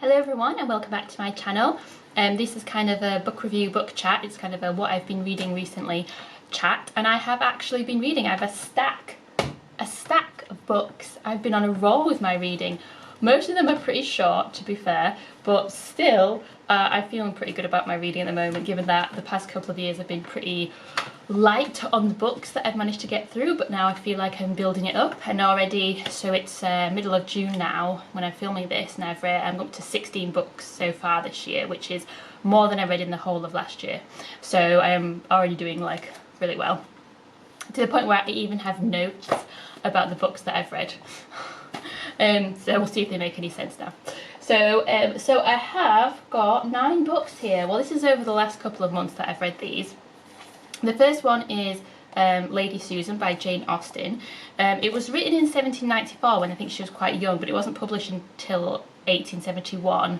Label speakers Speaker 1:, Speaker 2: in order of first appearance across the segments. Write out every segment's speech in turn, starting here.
Speaker 1: Hello everyone and welcome back to my channel. This is kind of a book review, book chat. It's kind of a what I've been reading recently chat, and I have actually been reading. I have a stack of books. I've been on a roll with my reading. Most of them are pretty short, to be fair, but still I'm feeling pretty good about my reading at the moment, given that the past couple of years have been pretty light on the books that I've managed to get through, but now I feel like I'm building it up, and already, so it's middle of June now when I'm filming this, and I'm up to 16 books so far this year, which is more than I read in the whole of last year. So I'm already doing like really well, to the point where I even have notes about the books that I've read. So we'll see if they make any sense now. So I have got 9 books here. Well, this is over the last couple of months that I've read these. The first one is Lady Susan by Jane Austen. It was written in 1794 when I think she was quite young, but it wasn't published until 1871.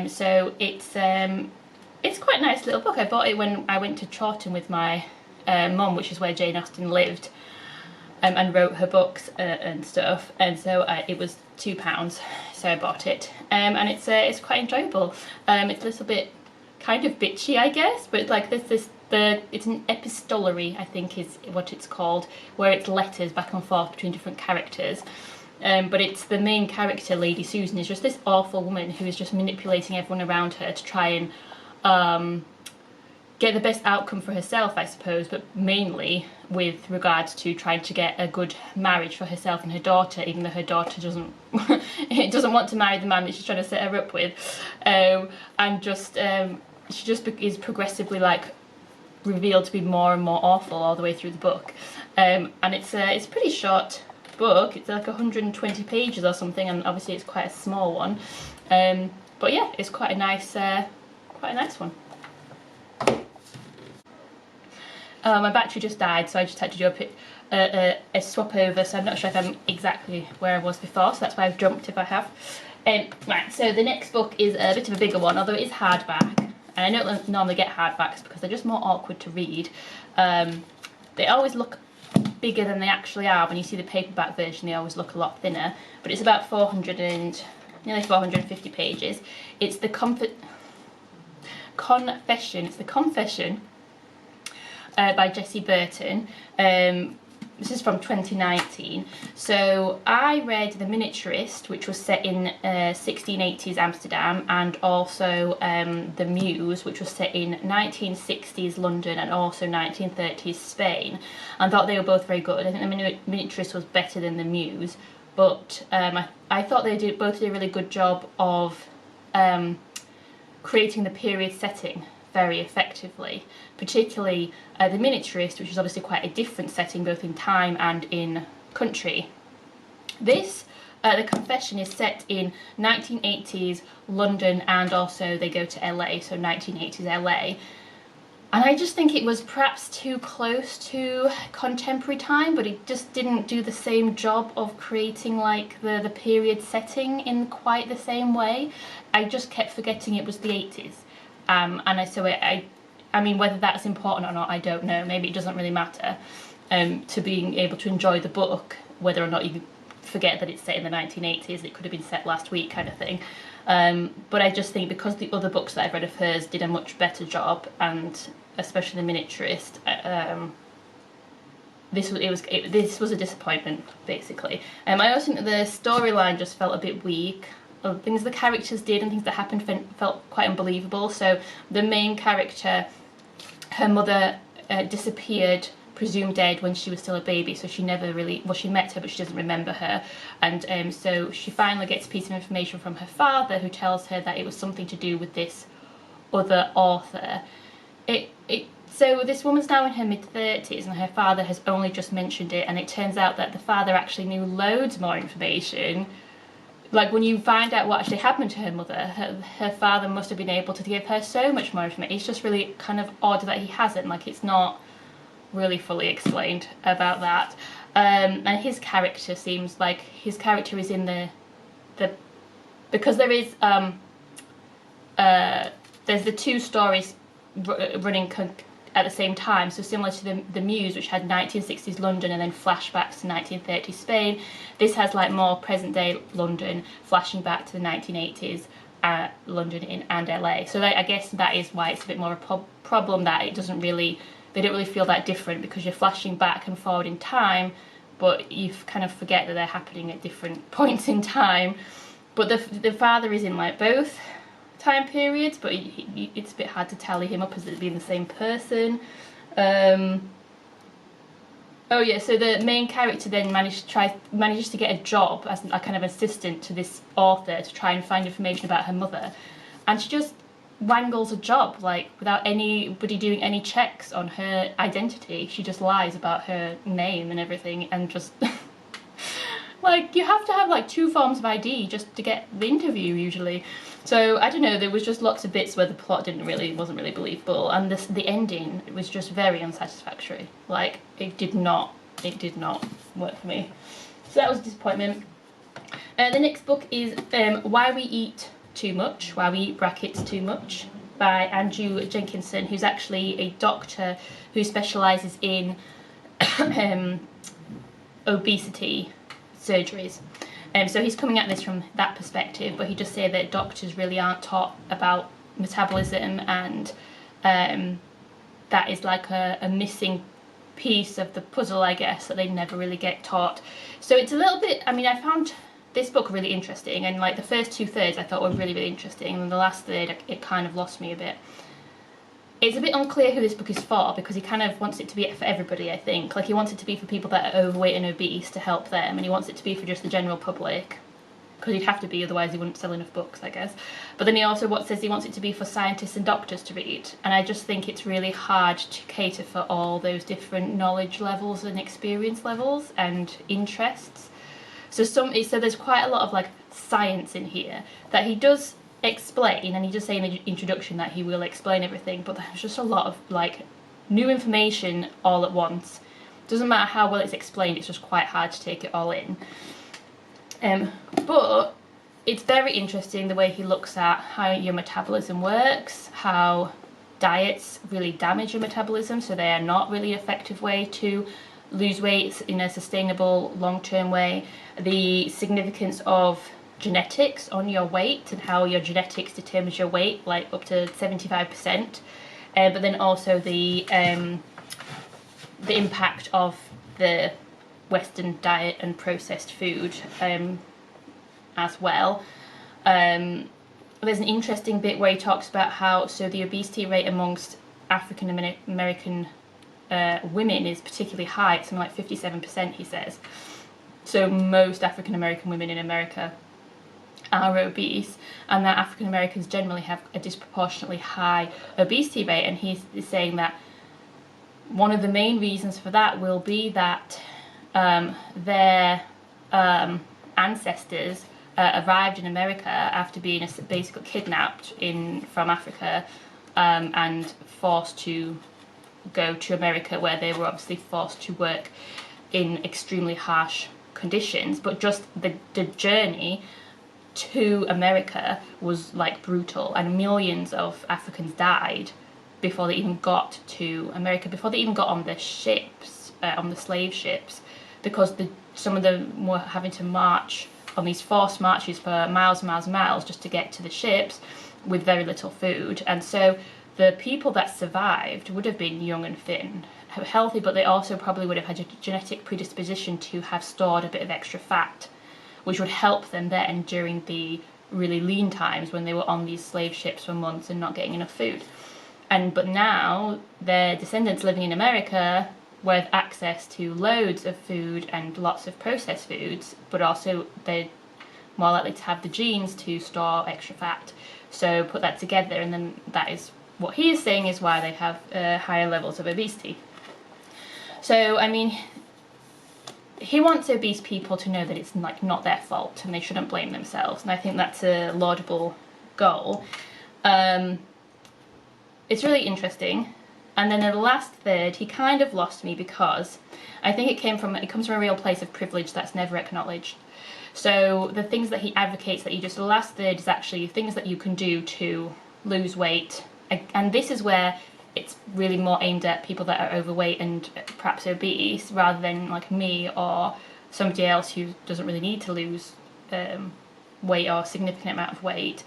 Speaker 1: So it's quite a nice little book. I bought it when I went to Chawton with my mum, which is where Jane Austen lived, and wrote her books and stuff. And so it was £2, so I bought it. And it's quite enjoyable. It's a little bit kind of bitchy, I guess, but like it's an epistolary, I think is what it's called, where it's letters back and forth between different characters. But it's the main character, Lady Susan, is just this awful woman who is just manipulating everyone around her to try and get the best outcome for herself, I suppose, but mainly with regards to trying to get a good marriage for herself and her daughter, even though her daughter doesn't want to marry the man that she's trying to set her up with, and just she just is progressively like revealed to be more and more awful all the way through the book. And it's a pretty short book. It's like 120 pages or something, and obviously it's quite a small one. But yeah, it's quite a nice one. My battery just died, so I just had to do a swap over, so I'm not sure if I'm exactly where I was before, so that's why I've jumped if I have. Right, so the next book is a bit of a bigger one, although it is hardback. And I don't normally get hardbacks because they're just more awkward to read. They always look bigger than they actually are. When you see the paperback version, they always look a lot thinner. But it's about nearly 450 pages. It's the Confession. It's the Confession by Jessie Burton. This is from 2019. So I read The Miniaturist, which was set in 1680s Amsterdam, and also The Muse, which was set in 1960s London and also 1930s Spain, and thought they were both very good. I think The Miniaturist was better than The Muse, but I thought they both did a really good job of creating the period setting very effectively, particularly The Miniaturist, which is obviously quite a different setting both in time and in country. This, The Confession, is set in 1980s London, and also they go to LA, so 1980s LA. And I just think it was perhaps too close to contemporary time, but it just didn't do the same job of creating like the period setting in quite the same way. I just kept forgetting it was the 80s. I mean, whether that's important or not, I don't know. Maybe it doesn't really matter to being able to enjoy the book, whether or not you forget that it's set in the 1980s. It could have been set last week, kind of thing. But I just think because the other books that I've read of hers did a much better job, and especially The Miniaturist, this was a disappointment, basically. I also think the storyline just felt a bit weak. Things the characters did and things that happened felt quite unbelievable. So the main character, her mother disappeared, presumed dead, when she was still a baby, so she never really, well, she met her but she doesn't remember her, and so she finally gets a piece of information from her father, who tells her that it was something to do with this other author. So this woman's now in her mid-30s and her father has only just mentioned it, and it turns out that the father actually knew loads more information. Like, when you find out what actually happened to her mother, her father must have been able to give her so much more information. It's just really kind of odd that he hasn't. Like, it's not really fully explained about that. And his character seems like his character is in the because there is there's the two stories running at the same time, so similar to the Muse, which had 1960s London and then flashbacks to 1930s Spain. This has like more present day London flashing back to the 1980s London and LA. So I guess that is why it's a bit more of a problem, that it doesn't really, they don't really feel that different, because you're flashing back and forward in time, but you kind of forget that they're happening at different points in time. But the father is in like both time periods, but it's a bit hard to tally him up as being the same person. Oh yeah, so the main character then manages to get a job as a kind of assistant to this author to try and find information about her mother, and she just wangles a job, like without anybody doing any checks on her identity. She just lies about her name and everything, and just like, you have to have like 2 forms of ID just to get the interview usually. So I don't know, there was just lots of bits where the plot wasn't really believable, and the ending was just very unsatisfactory. Like, it did not work for me. So that was a disappointment. The next book is Why We Eat Too Much, Why We Eat brackets Too Much, by Andrew Jenkinson, who's actually a doctor who specialises in obesity surgeries. So he's coming at this from that perspective, but he just said that doctors really aren't taught about metabolism, and that is like a missing piece of the puzzle, I guess, that they never really get taught. So it's a little bit, I mean, I found this book really interesting, and like the first 2/3 I thought were really interesting, and the last third it kind of lost me a bit. It's a bit unclear who this book is for, because he kind of wants it to be for everybody, I think. Like, he wants it to be for people that are overweight and obese, to help them, and he wants it to be for just the general public, because he'd have to be, otherwise he wouldn't sell enough books, I guess. But then he also says he wants it to be for scientists and doctors to read, and I just think it's really hard to cater for all those different knowledge levels and experience levels and interests. So there's quite a lot of like science in here that he does explain, and he just say in the introduction that he will explain everything, but there's just a lot of like new information all at once. Doesn't matter how well it's explained, it's just quite hard to take it all in. But it's very interesting the way he looks at how your metabolism works, how diets really damage your metabolism, so they are not really an effective way to lose weight in a sustainable long-term way. The significance of genetics on your weight, and how your genetics determines your weight, like up to 75%, but then also the impact of the Western diet and processed food as well. There's an interesting bit where he talks about how the obesity rate amongst African American women is particularly high. It's something like 57%, he says. So most African American women in America are obese, and that African Americans generally have a disproportionately high obesity rate, and he's saying that one of the main reasons for that will be that their ancestors arrived in America after being basically kidnapped from Africa and forced to go to America, where they were obviously forced to work in extremely harsh conditions, but just the journey to America was like brutal, and millions of Africans died before they even got to America, before they even got on the ships, on the slave ships, because some of them were having to march on these forced marches for miles and miles and miles just to get to the ships with very little food. And so the people that survived would have been young and fit and healthy, but they also probably would have had a genetic predisposition to have stored a bit of extra fat, which would help them then during the really lean times when they were on these slave ships for months and not getting enough food. But now their descendants living in America with access to loads of food and lots of processed foods, but also they're more likely to have the genes to store extra fat. So put that together, and then that is what he is saying is why they have higher levels of obesity. So, I mean, he wants obese people to know that it's like not their fault and they shouldn't blame themselves, and I think that's a laudable goal. It's really interesting. And then in the last third, he kind of lost me, because I think it comes from a real place of privilege that's never acknowledged. So the things that he advocates that the last third is actually things that you can do to lose weight, and this is where it's really more aimed at people that are overweight and perhaps obese, rather than like me or somebody else who doesn't really need to lose weight or a significant amount of weight.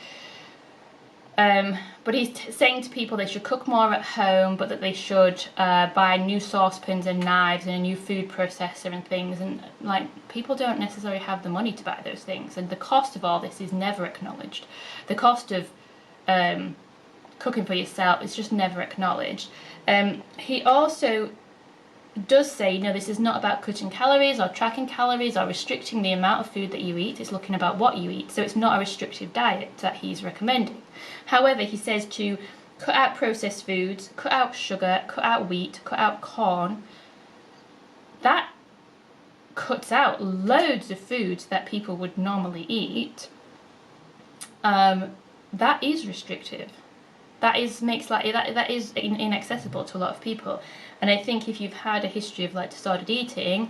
Speaker 1: But he's saying to people they should cook more at home, but that they should buy new saucepans and knives and a new food processor and things. And like, people don't necessarily have the money to buy those things, and the cost of all this is never acknowledged. The cost of cooking for yourself is just never acknowledged. He also does say, you know, this is not about cutting calories or tracking calories or restricting the amount of food that you eat. It's looking about what you eat. So it's not a restrictive diet that he's recommending. However, he says to cut out processed foods, cut out sugar, cut out wheat, cut out corn. That cuts out loads of foods that people would normally eat. That is restrictive. That is inaccessible to a lot of people. And I think if you've had a history of like disordered eating,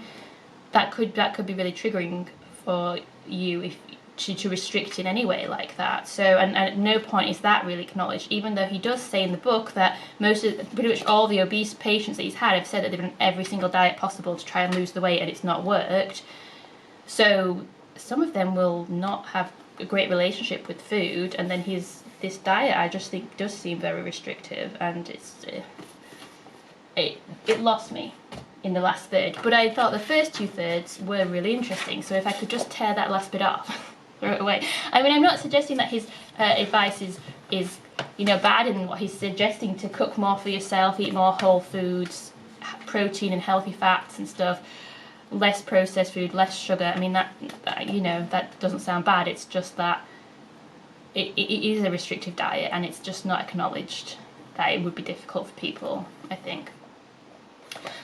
Speaker 1: that could be really triggering for you if to restrict in any way like that. So and at no point is that really acknowledged, even though he does say in the book that pretty much all the obese patients that he's had have said that they've done every single diet possible to try and lose the weight and it's not worked. So some of them will not have a great relationship with food, and then this diet I just think does seem very restrictive, and it lost me in the last third. But I thought the first 2/3 were really interesting, so if I could just tear that last bit off, throw it away. I mean, I'm not suggesting that his advice is you know, bad in what he's suggesting, to cook more for yourself, eat more whole foods, protein and healthy fats and stuff, less processed food, less sugar. I mean, that you know, that doesn't sound bad. It's just that it is a restrictive diet, and it's just not acknowledged that it would be difficult for people, I think.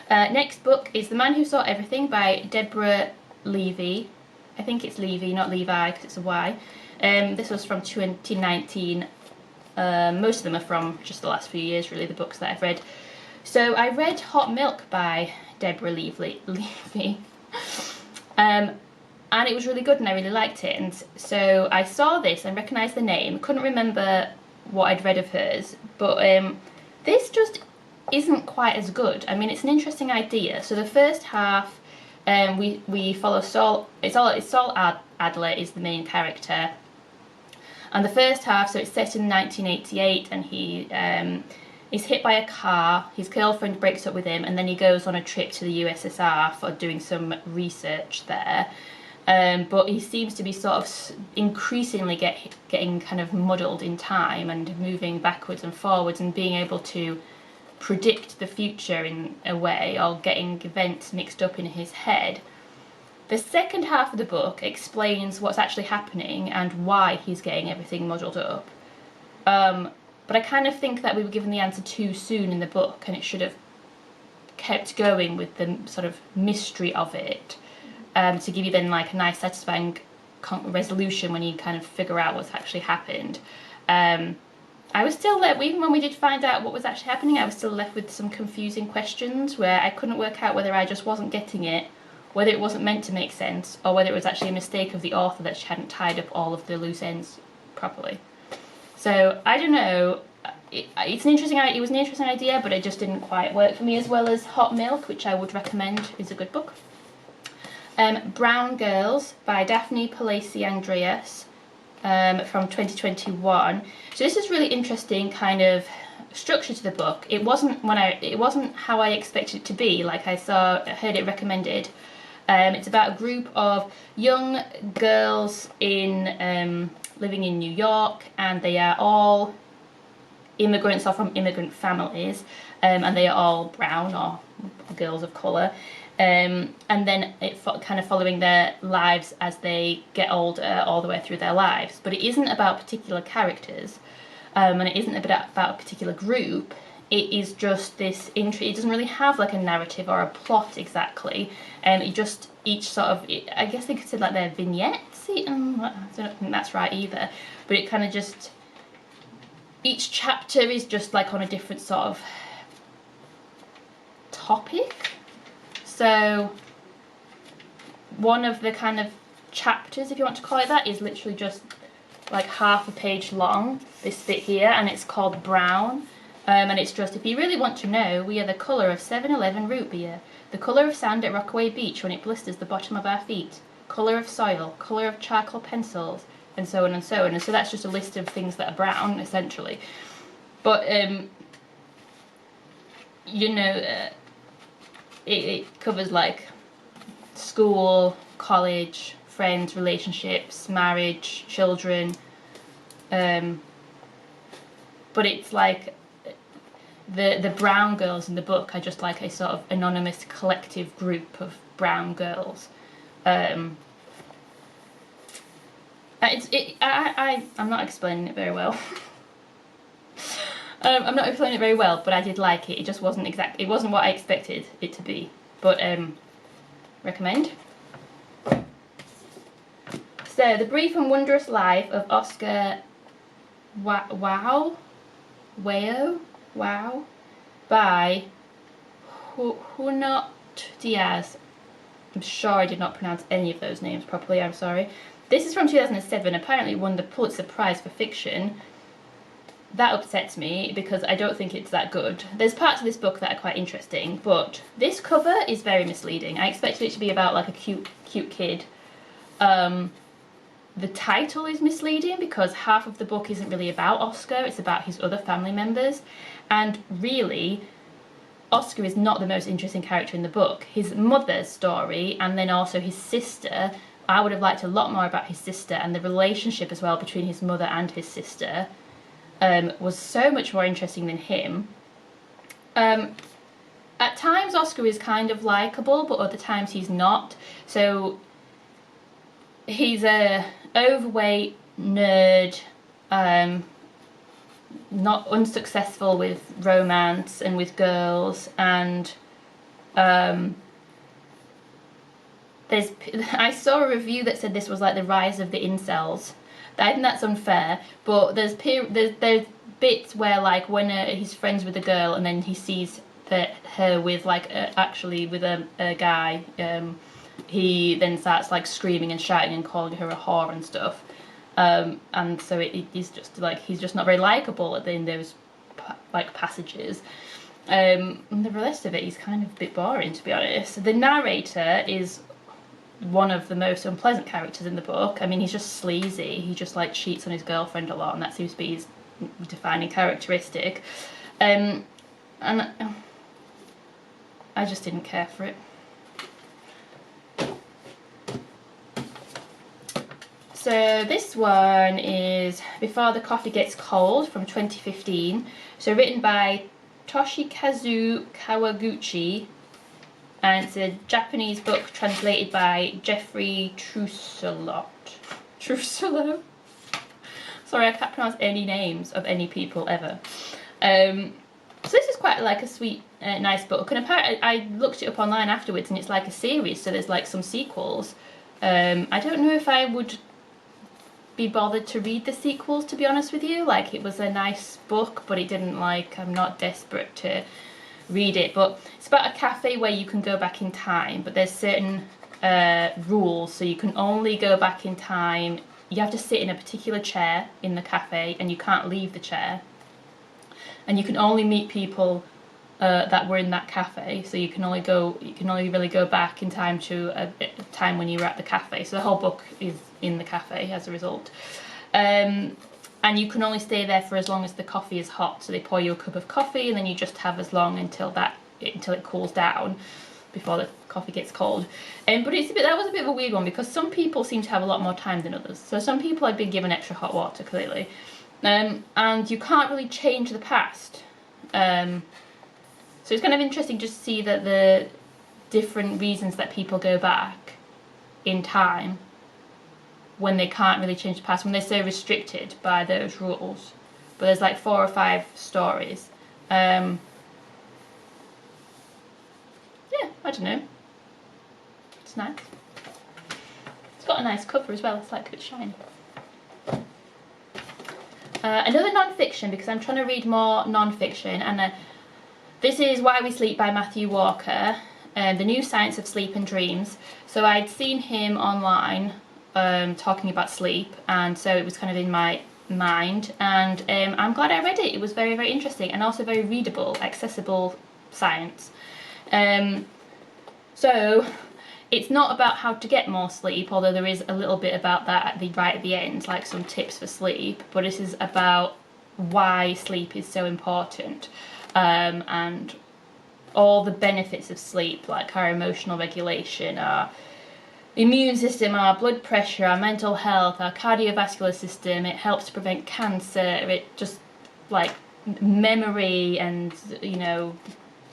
Speaker 1: Next book is The Man Who Saw Everything by Deborah Levy. I think it's Levy, not Levi, because it's a Y. This was from 2019. Most of them are from just the last few years, really, the books that I've read. So I read Hot Milk by Deborah Levy. And it was really good, and I really liked it. And so I saw this and recognised the name. Couldn't remember what I'd read of hers, but this just isn't quite as good. I mean, it's an interesting idea. So the first half, we follow Saul. It's Saul Adler is the main character, and the first half, so it's set in 1988, and he is hit by a car. His girlfriend breaks up with him, and then he goes on a trip to the USSR for doing some research there. But he seems to be sort of increasingly getting kind of muddled in time and moving backwards and forwards and being able to predict the future in a way, or getting events mixed up in his head. The second half of the book explains what's actually happening and why he's getting everything muddled up. But I kind of think that we were given the answer too soon in the book, and it should have kept going with the sort of mystery of it, to give you then like a nice satisfying resolution when you kind of figure out what's actually happened. I was still left, even when we did find out what was actually happening, I was still left with some confusing questions where I couldn't work out whether I just wasn't getting it, whether it wasn't meant to make sense, or whether it was actually a mistake of the author that she hadn't tied up all of the loose ends properly. So I don't know. It was an interesting idea, but it just didn't quite work for me as well as Hot Milk, which I would recommend is a good book. Brown Girls by Daphne, Palasi, Andreas, from 2021. So this is really interesting kind of structure to the book. It wasn't how I expected it to be. Like I heard it recommended. It's about a group of young girls in living in New York, and they are all immigrants or from immigrant families, and they are all brown or girls of colour. And then kind of following their lives as they get older all the way through their lives. But it isn't about particular characters, and it isn't about a particular group. It is just this it doesn't really have like a narrative or a plot exactly. It just each sort of, I guess they could say like they're vignettes. I don't think that's right either. But it kind of just, each chapter is just like on a different sort of topic. So one of the kind of chapters, if you want to call it that, is literally just like half a page long, this bit here, and it's called Brown. And it's just, if you really want to know, we are the colour of 7-Eleven root beer, the colour of sand at Rockaway Beach when it blisters the bottom of our feet, colour of soil, colour of charcoal pencils, and so on and so on. And so that's just a list of things that are brown, essentially. But, you know, it covers like school, college, friends, relationships, marriage, children. But it's like the brown girls in the book are just like a sort of anonymous collective group of brown girls. I'm not explaining it very well. I'm not explaining it very well, but I did like it. It just wasn't it wasn't what I expected it to be. But recommend. So, The Brief and Wondrous Life of Oscar Wow by Junot Diaz. I'm sure I did not pronounce any of those names properly, I'm sorry. This is from 2007, apparently won the Pulitzer Prize for Fiction. That upsets me because I don't think it's that good. There's parts of this book that are quite interesting, but this cover is very misleading. I expected it to be about like a cute kid. The title is misleading because half of the book isn't really about Oscar, it's about his other family members. And really, Oscar is not the most interesting character in the book. His mother's story, and then also his sister, I would have liked a lot more about his sister, and the relationship as well between his mother and his sister was so much more interesting than him. At times Oscar is kind of likeable, but other times he's not. So he's a overweight nerd, not unsuccessful with romance and with girls, and I saw a review that said this was like the rise of the incels. I think that's unfair, but there's bits where like when he's friends with a girl and then he sees her with like actually with a guy, he then starts like screaming and shouting and calling her a whore and stuff. And so he's just not very likable in those like passages. And the rest of it is kind of a bit boring, to be honest. The narrator is one of the most unpleasant characters in the book. I mean, he's just sleazy. He just like cheats on his girlfriend a lot, and that seems to be his defining characteristic. And I just didn't care for it. So this one is Before the Coffee Gets Cold from 2015. So written by Toshikazu Kawaguchi, and it's a Japanese book translated by Geoffrey Trousselot. Trousselot? Sorry, I can't pronounce any names of any people ever. So this is quite like a sweet, nice book. And apparently I looked it up online afterwards, and it's like a series, so there's like some sequels. I don't know if I would be bothered to read the sequels, to be honest with you. Like, it was a nice book, but it didn't I'm not desperate to read it. But it's about a cafe where you can go back in time, but there's certain rules, so you can only go back in time. You have to sit in a particular chair in the cafe, and you can't leave the chair, and you can only meet people that were in that cafe, so you can only really go back in time to a time when you were at the cafe. So the whole book is in the cafe as a result. And you can only stay there for as long as the coffee is hot. So they pour you a cup of coffee, and then you just have as long until it cools down before the coffee gets cold. But that was a bit of a weird one, because some people seem to have a lot more time than others. So some people had been given extra hot water, clearly. And you can't really change the past. So it's kind of interesting just to see that the different reasons that people go back in time when they can't really change the past, when they're so restricted by those rules. But there's like 4 or 5 stories. Yeah, I don't know. It's nice. It's got a nice cover as well. It's like a bit shiny. Another non-fiction, because I'm trying to read more non-fiction, and this is Why We Sleep by Matthew Walker, The New Science of Sleep and Dreams. So I'd seen him online talking about sleep, and so it was kind of in my mind, and I'm glad I read it. It was very, very interesting, and also very readable, accessible science. So it's not about how to get more sleep, although there is a little bit about that right at the end, like some tips for sleep, but this is about why sleep is so important, and all the benefits of sleep, like our emotional regulation, our immune system, our blood pressure, our mental health, our cardiovascular system. It helps to prevent cancer. It just, like, memory and, you know,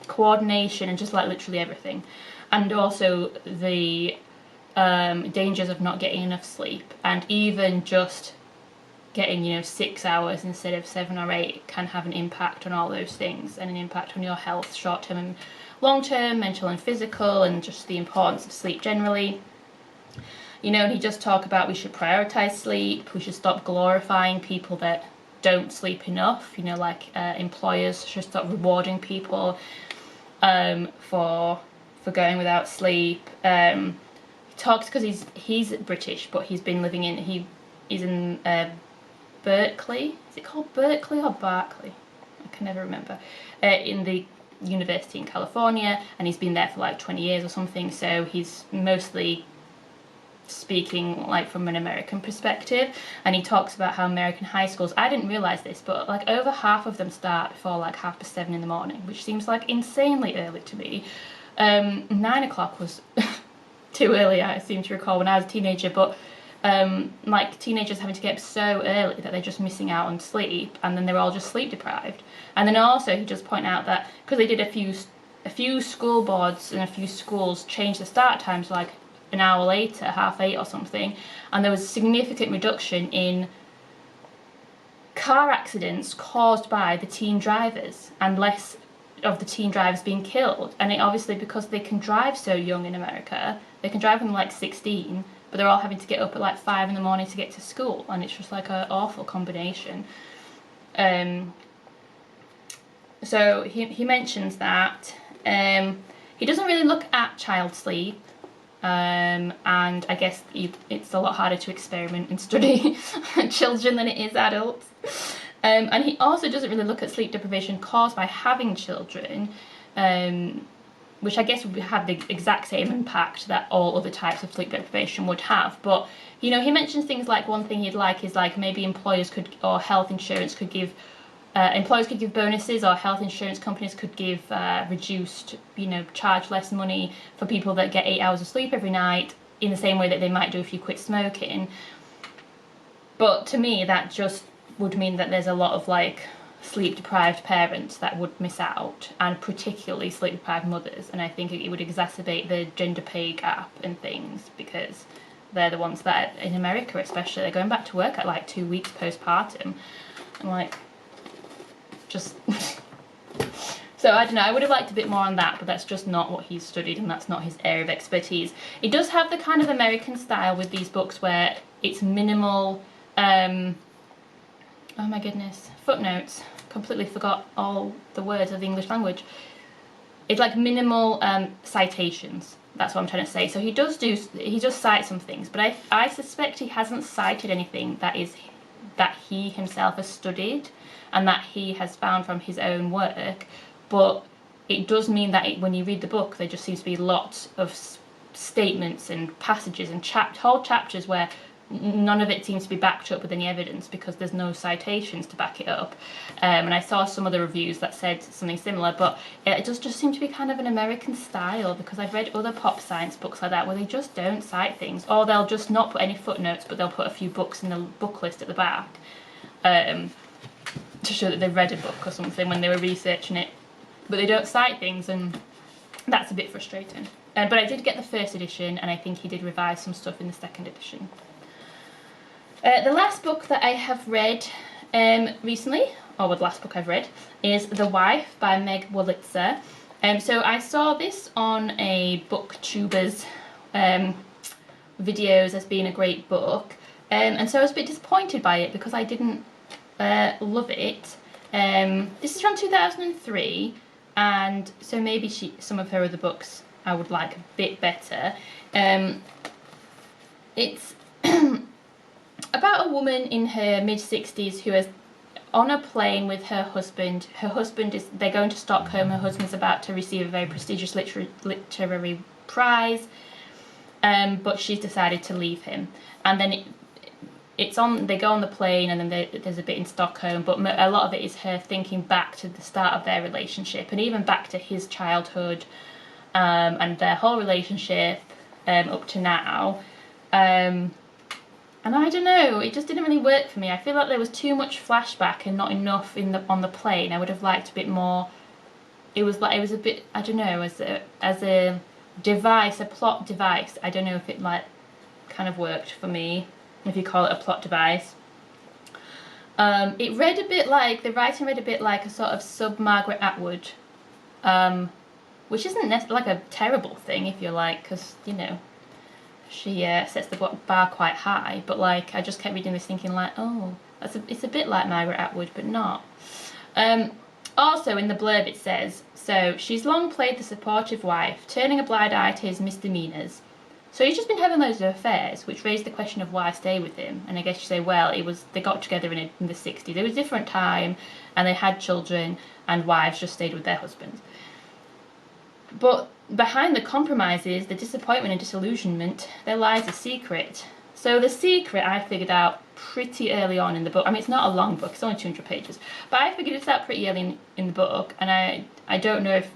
Speaker 1: coordination and just, like, literally everything. And also the dangers of not getting enough sleep, and even just getting, you know, 6 hours instead of 7 or 8 can have an impact on all those things, and an impact on your health, short-term and long-term, mental and physical, and just the importance of sleep generally. You know, and he just talk about we should prioritize sleep, we should stop glorifying people that don't sleep enough, you know, like employers should stop rewarding people for going without sleep. He talks, because he's British, but he's been living in, he's in Berkeley. Is it called Berkeley or Berkeley? I can never remember. In the university in California, and he's been there for like 20 years or something, so he's mostly speaking like from an American perspective. And he talks about how American high schools, I didn't realise this, but like over half of them start before like 7:30 in the morning, which seems like insanely early to me. 9 o'clock was too early, I seem to recall, when I was a teenager, but like teenagers having to get up so early that they're just missing out on sleep, and then they're all just sleep deprived. And then also he just point out that because they did a few school boards and a few schools changed the start times like an hour later, 8:30 or something, and there was a significant reduction in car accidents caused by the teen drivers, and less of the teen drivers being killed. And it obviously, because they can drive so young in America, they can drive when they're like 16, but they're all having to get up at like 5 in the morning to get to school, and it's just like an awful combination. So he mentions that he doesn't really look at child sleep, and I guess it's a lot harder to experiment and study children than it is adults. And he also doesn't really look at sleep deprivation caused by having children, which I guess would have the exact same impact that all other types of sleep deprivation would have. But, you know, he mentions things like one thing he'd like is like maybe employers could, or health insurance could give, employers could give bonuses, or health insurance companies could give reduced, you know, charge less money for people that get 8 hours of sleep every night, in the same way that they might do if you quit smoking. But to me, that just would mean that there's a lot of like sleep deprived parents that would miss out, and particularly sleep deprived mothers, and I think it would exacerbate the gender pay gap and things, because they're the ones that, in America especially, they're going back to work at like 2 weeks postpartum. I'm like, just so I don't know, I would have liked a bit more on that, but that's just not what he's studied, and that's not his area of expertise. It does have the kind of American style with these books where it's minimal, oh my goodness, footnotes. Completely forgot all the words of the English language. It's like minimal citations. That's what I'm trying to say. So he does cite some things, but I suspect he hasn't cited anything that he himself has studied and that he has found from his own work. But it does mean that when you read the book, there just seems to be lots of statements and passages and whole chapters where none of it seems to be backed up with any evidence, because there's no citations to back it up. And I saw some other reviews that said something similar, but it does just seem to be kind of an American style, because I've read other pop science books like that where they just don't cite things, or they'll just not put any footnotes, but they'll put a few books in the book list at the back to show that they've read a book or something when they were researching it, but they don't cite things, and that's a bit frustrating. But I did get the first edition, and I think he did revise some stuff in the second edition. The last book that I have read recently, or the last book I've read, is The Wife by Meg Wolitzer. So I saw this on a booktuber's videos as being a great book, and so I was a bit disappointed by it because I didn't love it. This is from 2003, and so maybe some of her other books I would like a bit better. It's about a woman in her mid-60s who is on a plane with her husband. They're going to Stockholm. Her husband's about to receive a very prestigious literary prize. but she's decided to leave him. And then they go on the plane, and then there's a bit in Stockholm, but a lot of it is her thinking back to the start of their relationship, and even back to his childhood, and their whole relationship up to now. And I don't know, it just didn't really work for me. I feel like there was too much flashback and not enough on the plane. I would have liked a bit more. It was a bit, I don't know, as a device, a plot device. I don't know if it like kind of worked for me, if you call it a plot device. It read a bit like, the writing read a bit like a sort of sub-Margaret Atwood, which isn't like a terrible thing if you're like, because, you know, she sets the bar quite high, but like, I just kept reading this thinking like, oh, it's a bit like Margaret Atwood, but not. Also, in the blurb it says, so she's long played the supportive wife, turning a blind eye to his misdemeanours. So he's just been having loads of affairs, which raised the question of why stay with him. And I guess you say, well, they got together in the 60s. It was a different time, and they had children, and wives just stayed with their husbands. But behind the compromises, the disappointment and disillusionment, there lies a secret. So the secret I figured out pretty early on in the book. I mean, it's not a long book, it's only 200 pages. But I figured this out pretty early in the book, and I don't know if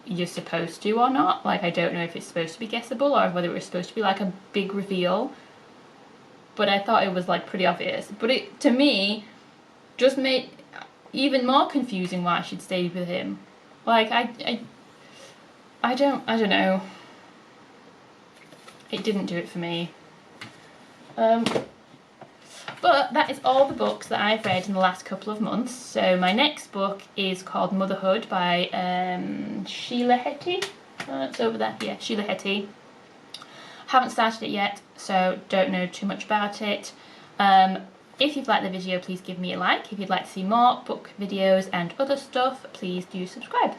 Speaker 1: you're supposed to or not. Like, I don't know if it's supposed to be guessable or whether it was supposed to be like a big reveal. But I thought it was like pretty obvious. But it, to me, just made even more confusing why she'd stayed with him. Like, I don't know. It didn't do it for me. But that is all the books that I've read in the last couple of months. So my next book is called Motherhood by Sheila Heti. It's over there. Yeah, Sheila Heti. Haven't started it yet, so don't know too much about it. If you've liked the video, please give me a like. If you'd like to see more book videos and other stuff, please do subscribe.